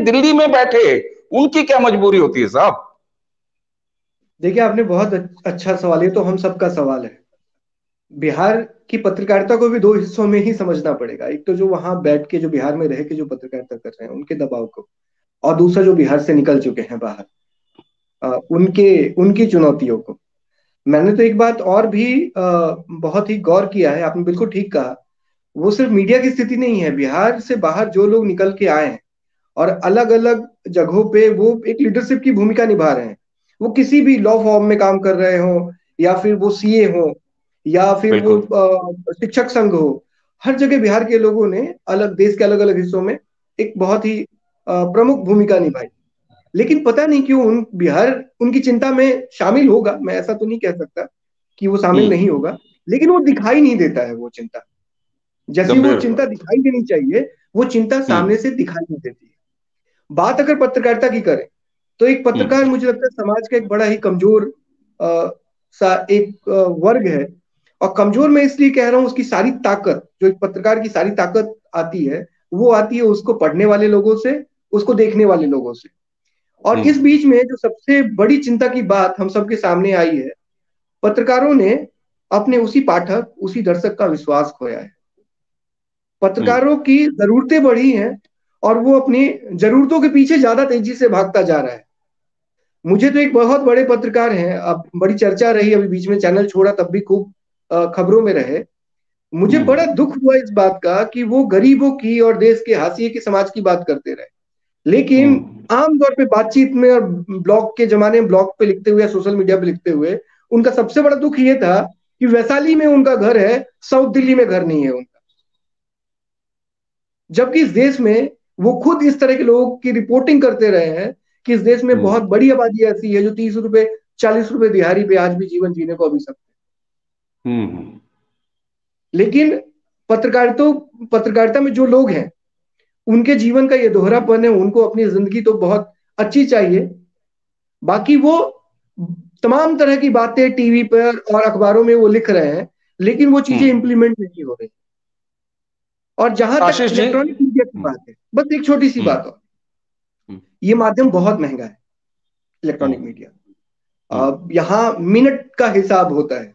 दिल्ली में बैठे, उनकी क्या मजबूरी होती है साहब? देखिए, आपने बहुत अच्छा सवाल, ये तो हम सबका सवाल है। बिहार की पत्रकारिता को भी दो हिस्सों में ही समझना पड़ेगा। एक तो जो वहां बैठ के, जो बिहार में रह के जो पत्रकारिता कर रहे हैं, उनके दबाव को, और दूसरा जो बिहार से निकल चुके हैं बाहर, उनके उनकी चुनौतियों को। मैंने तो एक बात और भी बहुत ही गौर किया है, आपने बिल्कुल ठीक कहा। वो सिर्फ मीडिया की स्थिति नहीं है, बिहार से बाहर जो लोग निकल के आए हैं और अलग अलग जगहों पे वो एक लीडरशिप की भूमिका निभा रहे हैं। वो किसी भी लॉ फॉर्म में काम कर रहे हो, या फिर वो सीए हो, या फिर वो बिल्कुल। शिक्षक संघ हो। हर जगह बिहार के लोगों ने अलग देश के अलग अलग हिस्सों में एक बहुत ही प्रमुख भूमिका निभाई। लेकिन पता नहीं क्यों उन बिहार उनकी चिंता में शामिल होगा, मैं ऐसा तो नहीं कह सकता कि वो शामिल हम्म। नहीं होगा, लेकिन वो दिखाई नहीं देता है वो चिंता। जैसी वो गंभीर चिंता बात। दिखाई देनी चाहिए, वो चिंता हम्म। सामने से दिखाई नहीं देती है। बात अगर पत्रकारिता की करें, तो एक हम्म। पत्रकार मुझे लगता है समाज का एक बड़ा ही कमजोर सा एक वर्ग है। और कमजोर मैं इसलिए कह रहा हूं, उसकी सारी ताकत, जो एक पत्रकार की सारी ताकत आती है, वो आती है उसको पढ़ने वाले लोगों से, उसको देखने वाले लोगों से। और इस हम्म। बीच में जो सबसे बड़ी चिंता की बात हम सबके सामने आई है, पत्रकारों ने अपने उसी पाठक, उसी दर्शक का विश्वास खोया है। हम्म। पत्रकारों की जरूरतें बढ़ी हैं, और वो अपनी जरूरतों के पीछे ज्यादा तेजी से भागता जा रहा है। मुझे तो एक बहुत बड़े पत्रकार हैं, अब बड़ी चर्चा रही, अभी बीच में चैनल छोड़ा तब भी खूब खबरों में रहे। मुझे हम्म। बड़ा दुख हुआ इस बात का कि वो गरीबों की और देश के हाशिए के समाज की बात करते रहे, लेकिन हम्म। आमतौर पे बातचीत में और ब्लॉग के जमाने में ब्लॉग पे लिखते हुए या सोशल मीडिया पे लिखते हुए, उनका सबसे बड़ा दुख ये था कि वैशाली में उनका घर है, साउथ दिल्ली में घर नहीं है उनका। जबकि इस देश में वो खुद इस तरह के लोगों की रिपोर्टिंग करते रहे हैं कि इस देश में बहुत हम्म। बड़ी आबादी ऐसी है जो 30 रुपए, 40 रुपए दिहाड़ी पे आज भी जीवन जीने को अभी सकते हैं। हम्म। लेकिन पत्रकारिता में जो लोग हैं, उनके जीवन का ये दोहरापन है, उनको अपनी जिंदगी तो बहुत अच्छी चाहिए, बाकी वो तमाम तरह की बातें टीवी पर और अखबारों में वो लिख रहे हैं, लेकिन वो चीजें हम्म। इंप्लीमेंट नहीं हो रही। और जहां तक आशीष जी। इलेक्ट्रॉनिक मीडिया की हम्म। बात है, बस एक छोटी सी हम्म। बात और, हम्म। ये माध्यम बहुत महंगा है, इलेक्ट्रॉनिक हम्म। मीडिया। हम्म। यहाँ मिनट का हिसाब होता है।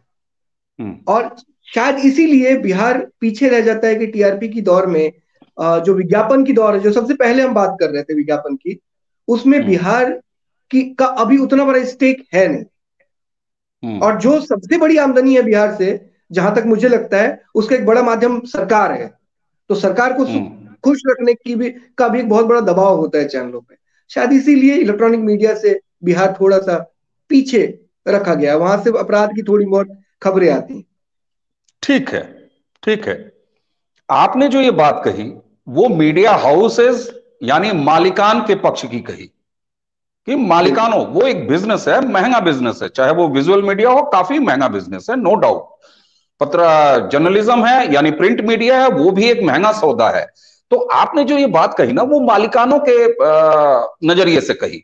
हम्म। और शायद इसीलिए बिहार पीछे रह जाता है कि टीआरपी की दौर में, जो विज्ञापन की दौर है, जो सबसे पहले हम बात कर रहे थे विज्ञापन की, उसमें हम्म। बिहार की का अभी उतना बड़ा स्टेक है नहीं। हम्म। और जो सबसे बड़ी आमदनी है बिहार से, जहां तक मुझे लगता है, उसका एक बड़ा माध्यम सरकार है। तो सरकार को हम्म। खुश रखने की भी का भी एक बहुत बड़ा दबाव होता है चैनलों पे। शायद इसीलिए इलेक्ट्रॉनिक मीडिया से बिहार थोड़ा सा पीछे रखा गया है, वहां से अपराध की थोड़ी बहुत खबरें आती हैं। ठीक है। ठीक है। आपने जो ये बात कही, वो मीडिया हाउसेस यानी मालिकान के पक्ष की कही, कि बिल्कुल। मालिकानों, वो एक बिजनेस है, महंगा बिजनेस है, चाहे वो विजुअल मीडिया हो, काफी महंगा बिजनेस है, नो डाउट। पत्र जर्नलिज्म है यानी प्रिंट मीडिया है, वो भी एक महंगा सौदा है। तो आपने जो ये बात कही ना, वो मालिकानों के नजरिए से कही,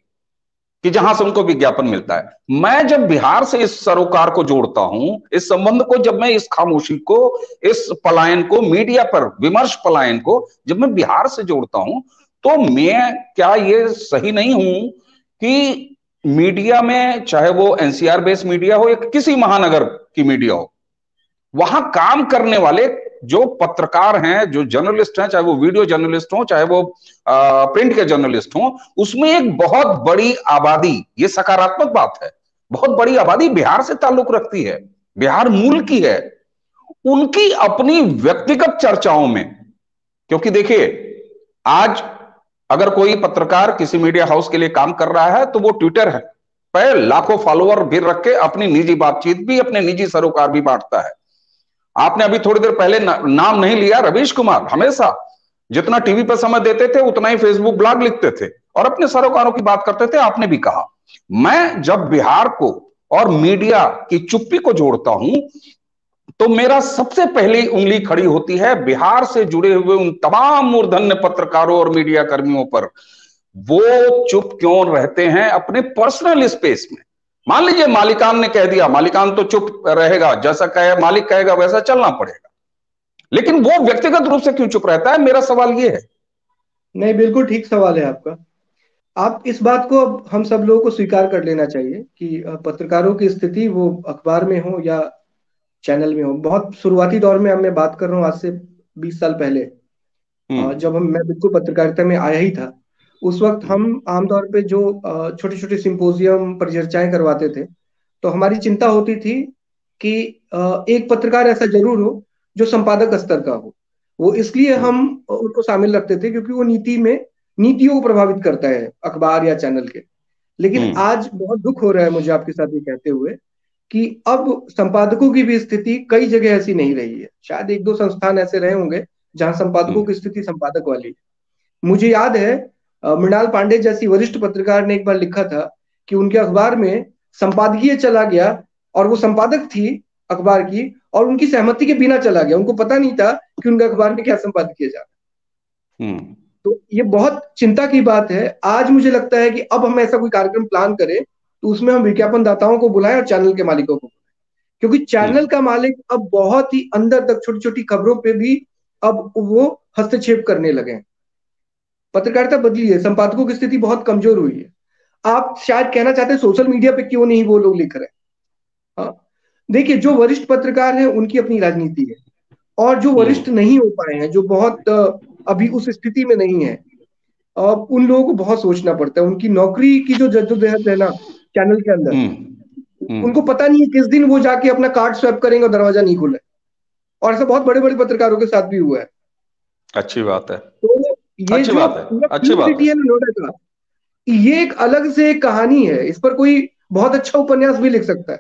कि जहां से उनको विज्ञापन मिलता है। मैं जब बिहार से इस सरोकार को जोड़ता हूं, इस संबंध को, जब मैं इस खामोशी को, इस पलायन को, मीडिया पर विमर्श पलायन को जब मैं बिहार से जोड़ता हूं, तो मैं क्या ये सही नहीं हूं कि मीडिया में, चाहे वो एनसीआर बेस्ड मीडिया हो या किसी महानगर की मीडिया हो, वहां काम करने वाले जो पत्रकार हैं, जो जर्नलिस्ट हैं, चाहे वो वीडियो जर्नलिस्ट हो, चाहे वो प्रिंट के जर्नलिस्ट हो, उसमें एक बहुत बड़ी आबादी, ये सकारात्मक बात है, बहुत बड़ी आबादी बिहार से ताल्लुक रखती है, बिहार मूल की है। उनकी अपनी व्यक्तिगत चर्चाओं में, क्योंकि देखिए, आज अगर कोई पत्रकार किसी मीडिया हाउस के लिए काम कर रहा है, तो वो ट्विटर है पर लाखों फॉलोअर भी रख के अपनी निजी बातचीत भी, अपने निजी सरोकार भी बांटता है। आपने अभी थोड़ी देर पहले नाम नहीं लिया, रवीश कुमार हमेशा जितना टीवी पर समय देते थे, उतना ही फेसबुक ब्लॉग लिखते थे और अपने सरोकारों की बात करते थे। आपने भी कहा, मैं जब बिहार को और मीडिया की चुप्पी को जोड़ता हूं, तो मेरा सबसे पहली उंगली खड़ी होती है बिहार से जुड़े हुए उन तमाम मूर्धन्य पत्रकारों और मीडिया कर्मियों पर। वो चुप क्यों रहते हैं अपने पर्सनल स्पेस में? मान लीजिए मालिकान ने कह दिया, मालिकान तो चुप रहेगा, जैसा कहे मालिक कहेगा वैसा चलना पड़ेगा, लेकिन वो व्यक्तिगत रूप से क्यों चुप रहता है, मेरा सवाल ये है। नहीं, बिल्कुल ठीक सवाल है आपका। आप इस बात को अब हम सब लोगों को स्वीकार कर लेना चाहिए कि पत्रकारों की स्थिति वो अखबार में हो या चैनल में हो, बहुत शुरुआती दौर में, अब मैं बात कर रहा हूँ आज से 20 साल पहले, हम्म। जब हम मैं बिल्कुल पत्रकारिता में आया ही था, उस वक्त हम्म। हम आमतौर पे जो छोटे छोटे सिंपोजियम परिचर्चाएं करवाते थे, तो हमारी चिंता होती थी कि एक पत्रकार ऐसा जरूर हो जो संपादक स्तर का हो। वो इसलिए हम्म। हम उनको शामिल रखते थे क्योंकि वो नीतियों को प्रभावित करता है अखबार या चैनल के। लेकिन हम्म। आज बहुत दुख हो रहा है मुझे आपके साथ ये कहते हुए कि अब संपादकों की भी स्थिति कई जगह ऐसी नहीं रही है। शायद एक दो संस्थान ऐसे रहे होंगे जहां संपादकों हम्म। की स्थिति संपादक वाली है। मुझे याद है मृणाल पांडे जैसी वरिष्ठ पत्रकार ने एक बार लिखा था कि उनके अखबार में संपादकीय चला गया, और वो संपादक थी अखबार की, और उनकी सहमति के बिना चला गया, उनको पता नहीं था कि उनके अखबार में क्या संपादकीय जा रहा है। हम्म। तो ये बहुत चिंता की बात है। आज मुझे लगता है कि अब हम ऐसा कोई कार्यक्रम प्लान करें तो उसमें हम विज्ञापन दाताओं को बुलाएं और चैनल के मालिकों को बुलाएं, क्योंकि चैनल हम्म। का मालिक अब बहुत ही अंदर तक छोटी छोटी खबरों पे भी अब वो हस्तक्षेप करने लगे हैं। पत्रकारिता बदली है, संपादकों की स्थिति बहुत कमजोर हुई है। आप शायद कहना चाहते हैं सोशल मीडिया पे क्यों नहीं वो लोग लिख रहे हैं। हाँ, देखिए, जो वरिष्ठ पत्रकार हैं उनकी अपनी राजनीति है, और जो वरिष्ठ हम्म। नहीं हो पाए हैं, जो बहुत अभी उस स्थिति में नहीं है, उन लोगों को बहुत सोचना पड़ता है। उनकी नौकरी की जो जद्दोजहद है ना चैनल के अंदर, हम्म। उनको हम्म। पता नहीं है किस दिन वो जाके अपना कार्ड स्वैप करेंगे और दरवाजा नहीं खुले। और ऐसा बहुत बड़े बड़े पत्रकारों के साथ भी हुआ है। अच्छी बात है। तो ये अच्छी जो बात है। पूरा अच्छी बात फ्लूइडिटी है। है ना नोएडा का, ये एक अलग से एक कहानी है। इस पर कोई बहुत अच्छा उपन्यास भी लिख सकता है।